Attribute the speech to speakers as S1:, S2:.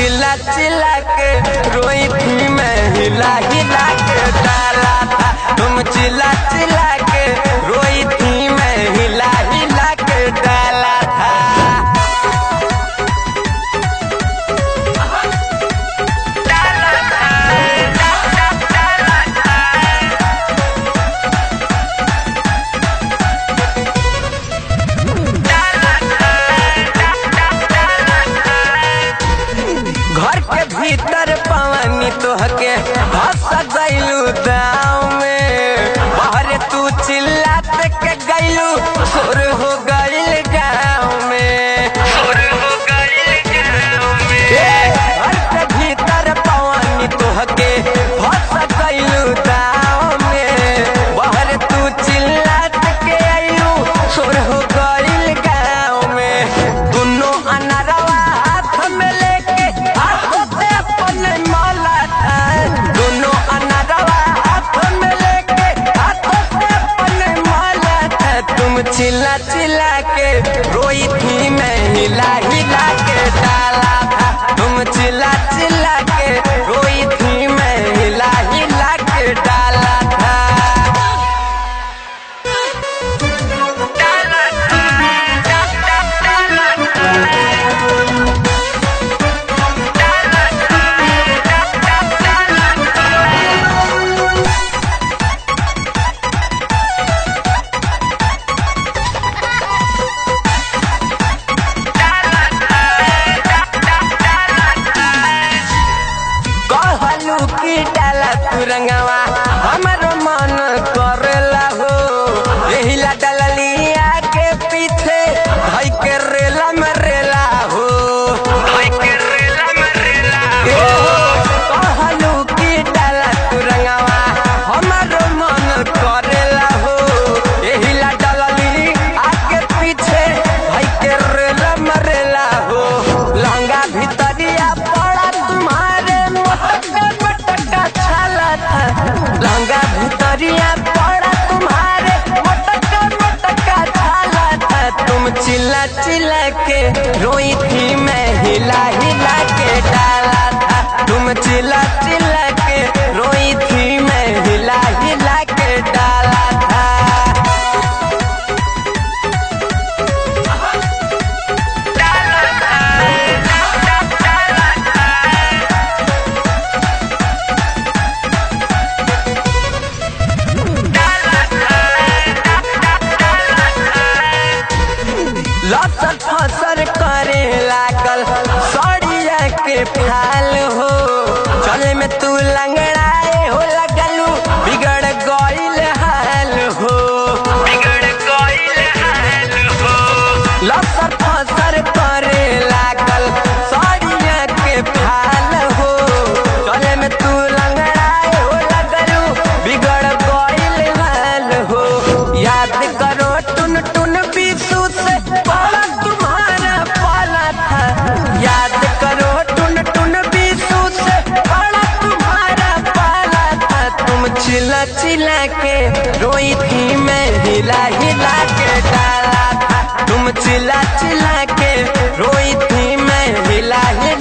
S1: चिल्ला चिल्ला के रोई थी मैं, हिला हिला के डाला था। तुम चिल्ला चिल्ला के रोई थी मैं, हिला हिला के डाला था। घर के भीतर पवनी तोहके हंस गइलू दाव में, बाहर तू चिल्लात के गइलू सुर हो गइल गाँव में, सुर हो गइल गाँव में। घर के भीतर पवनी तोहके हंस गइलू दाव में, बाहर तू चिल्लात के आइलू सुर हो गइल गाँव में। दुनो अनरवा हाथ में लेके हाथों से अपने माला था, दोनों अनरवा हाथ में लेके हाथों से अपने माला था। तुम चिल्ला चिल्ला के रोई थी मैं, हिला हिला के डाला था। तुम चिल्ला चिल्ला के रोई थी मैं, हिला हिला के डाला था। कहलू की डाला तू रंगवा हमारो मन करेला हो, यही ला डलिया के पीछे भाई के रेला में रेला हो, भाई के रेला में रेला हो। कहलू की डाला तू रंगवा हमारो मन करेला हो, यही ला डलिया के पीछे भाई के रेला में रेला हो। लहंगा भितरिया पड़ा तुम्हारे मोटका छाला था, लहंगा भितरिया पड़ा तुम्हारे मोटका छाला था। तुम चिल्ला चिल्ला के रोई थी मैं, हिला हिला के डाला था। तुम चिल्ला चिल्ला के रोई थी मैं, हिला हिला के डाला था। लसर फसर करे लागल सड़िया के फाल हो, चले में तू लंगड़ाए हो लगलू बिगड़ गइल हाल हो, बिगड़ गइल हाल हो। लसर फसर करे लागल सड़िया के फाल हो, चले में तू लंगड़ाए हो लगलू बिगड़ गइल हाल हो। याद करो टुन टुन बीसू से पाला तुम्हारा पाला था, याद करो टुन टुन बीसू से पाला तुम्हारा पाला था। तुम चिल्ला चिल्ला के रोई थी मैं, हिला हिला के डाला था। तुम चिल्ला चिल्ला के रोई थी मैं, हिला हिला